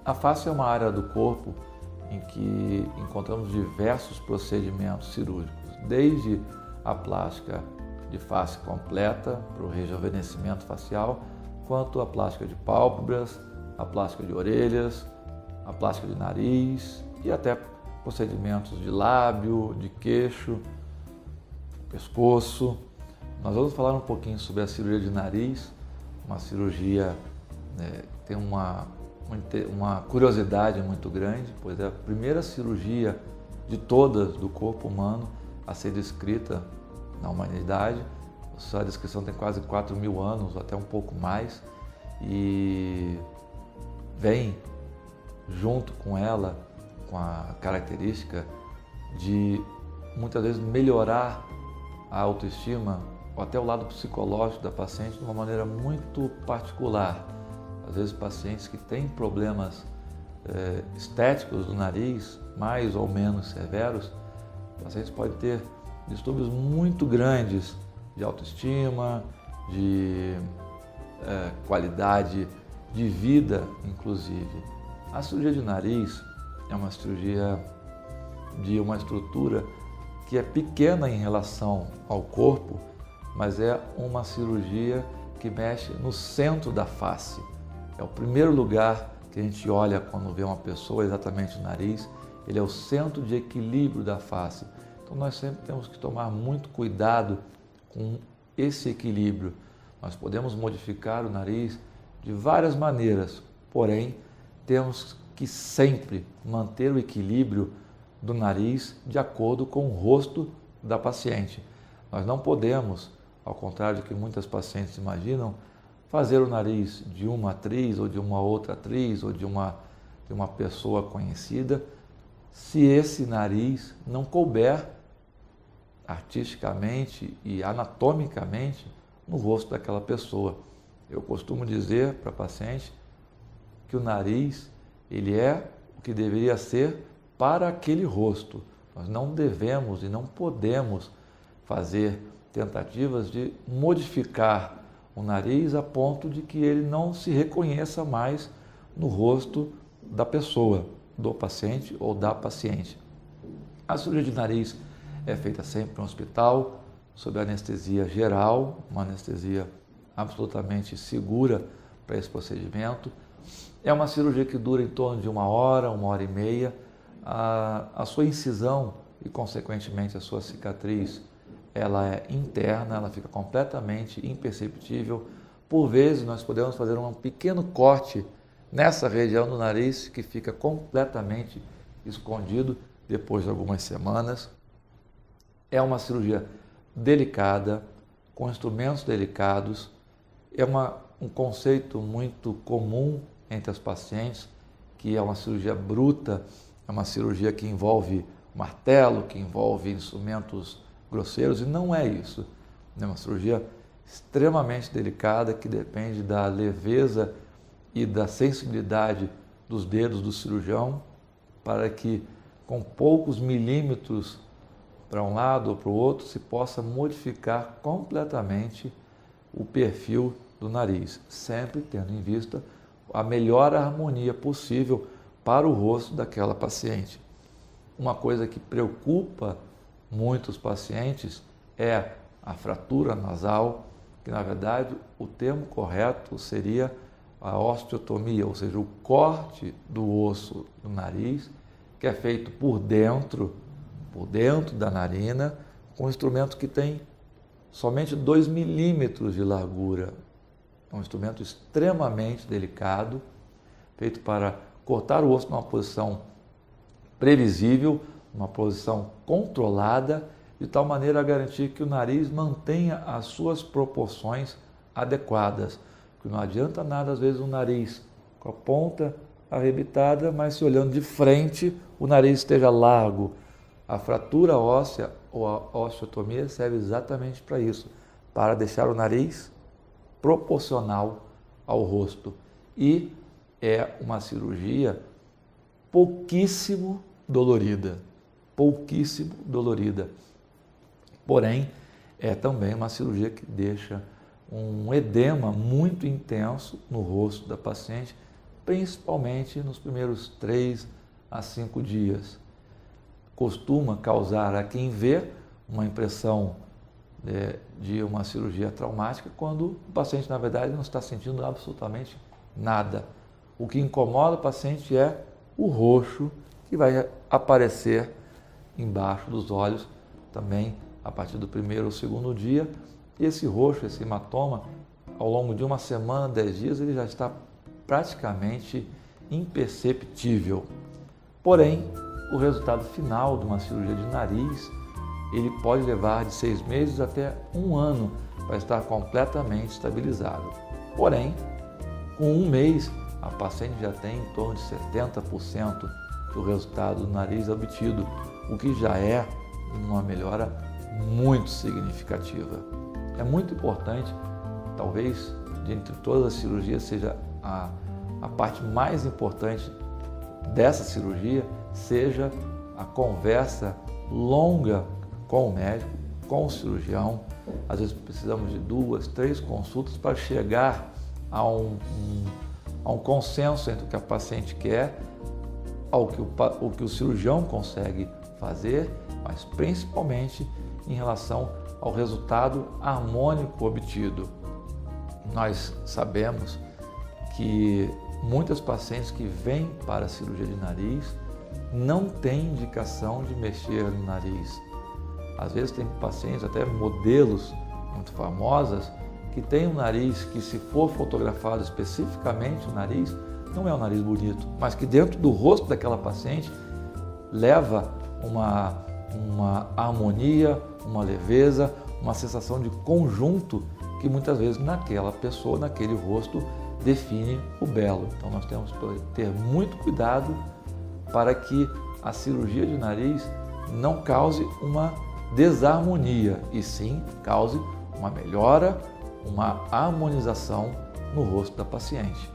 A face é uma área do corpo em que encontramos diversos procedimentos cirúrgicos, desde a plástica de face completa para o rejuvenescimento facial, quanto a plástica de pálpebras, a plástica de orelhas, a plástica de nariz e até procedimentos de lábio, de queixo, pescoço. Nós vamos falar um pouquinho sobre a cirurgia de nariz, uma cirurgia que tem uma curiosidade muito grande, pois é a primeira cirurgia de todas do corpo humano a ser descrita na humanidade. Sua descrição tem quase 4.000 anos, até um pouco mais, e vem junto com ela com a característica de muitas vezes melhorar a autoestima ou até o lado psicológico da paciente de uma maneira muito particular. Às vezes pacientes que têm problemas estéticos do nariz, mais ou menos severos, pacientes podem ter distúrbios muito grandes de autoestima, de qualidade de vida, inclusive. A cirurgia de nariz é uma cirurgia de uma estrutura que é pequena em relação ao corpo, mas é uma cirurgia que mexe no centro da face. É o primeiro lugar que a gente olha quando vê uma pessoa, exatamente o nariz. Ele é o centro de equilíbrio da face. Então nós sempre temos que tomar muito cuidado com esse equilíbrio. Nós podemos modificar o nariz de várias maneiras, porém temos que sempre manter o equilíbrio do nariz de acordo com o rosto da paciente. Nós não podemos, ao contrário do que muitas pacientes imaginam, fazer o nariz de uma atriz ou de uma outra atriz ou de uma pessoa conhecida, se esse nariz não couber artisticamente e anatomicamente no rosto daquela pessoa. Eu costumo dizer para a paciente que o nariz, ele é o que deveria ser para aquele rosto. Nós não devemos e não podemos fazer tentativas de modificar o nariz a ponto de que ele não se reconheça mais no rosto da pessoa, do paciente ou da paciente. A cirurgia de nariz é feita sempre no hospital, sob anestesia geral, uma anestesia absolutamente segura para esse procedimento. É uma cirurgia que dura em torno de 1 hora e meia. A sua incisão e, consequentemente, a sua cicatriz, ela é interna, ela fica completamente imperceptível. Por vezes, nós podemos fazer um pequeno corte nessa região do nariz que fica completamente escondido depois de algumas semanas. É uma cirurgia delicada, com instrumentos delicados. É um conceito muito comum entre as pacientes, que é uma cirurgia bruta, é uma cirurgia que envolve martelo, que envolve instrumentos grosseiros, e não é isso. É uma cirurgia extremamente delicada, que depende da leveza e da sensibilidade dos dedos do cirurgião, para que com poucos milímetros para um lado ou para o outro se possa modificar completamente o perfil do nariz, sempre tendo em vista a melhor harmonia possível para o rosto daquela paciente. Uma coisa que preocupa muitos pacientes é a fratura nasal, que na verdade o termo correto seria a osteotomia, ou seja, o corte do osso do nariz, que é feito por dentro da narina, com um instrumento que tem somente 2 milímetros de largura. É um instrumento extremamente delicado, feito para cortar o osso numa posição previsível, uma posição controlada, de tal maneira a garantir que o nariz mantenha as suas proporções adequadas. Porque não adianta nada, às vezes, um nariz com a ponta arrebitada, mas se olhando de frente, o nariz esteja largo. A fratura óssea ou a osteotomia serve exatamente para isso, para deixar o nariz proporcional ao rosto. E é uma cirurgia pouquíssimo dolorida, Porém, é também uma cirurgia que deixa um edema muito intenso no rosto da paciente, principalmente nos primeiros 3 a 5 dias. Costuma causar a quem vê uma impressão de uma cirurgia traumática quando o paciente, na verdade, não está sentindo absolutamente nada. O que incomoda o paciente é o roxo que vai aparecer embaixo dos olhos também a partir do primeiro ou segundo dia. E esse roxo, esse hematoma, ao longo de uma semana, 10 dias, ele já está praticamente imperceptível. Porém, o resultado final de uma cirurgia de nariz, ele pode levar de 6 meses até 1 ano para estar completamente estabilizado. Porém, com 1 mês, a paciente já tem em torno de 70% do resultado do nariz obtido, o que já é uma melhora muito significativa. É muito importante, talvez, dentre todas as cirurgias, seja a parte mais importante dessa cirurgia, seja a conversa longa com o médico, com o cirurgião. Às vezes precisamos de 2, 3 consultas para chegar a um consenso entre o que a paciente quer, ao que o cirurgião consegue fazer, mas principalmente em relação ao resultado harmônico obtido. Nós sabemos que muitas pacientes que vêm para a cirurgia de nariz não têm indicação de mexer no nariz. Às vezes tem pacientes, até modelos muito famosas, que têm um nariz que, se for fotografado especificamente o nariz, não é um nariz bonito, mas que dentro do rosto daquela paciente leva uma harmonia, uma leveza, uma sensação de conjunto que muitas vezes naquela pessoa, naquele rosto, define o belo. Então nós temos que ter muito cuidado para que a cirurgia de nariz não cause uma desarmonia, e sim cause uma melhora, uma harmonização no rosto da paciente.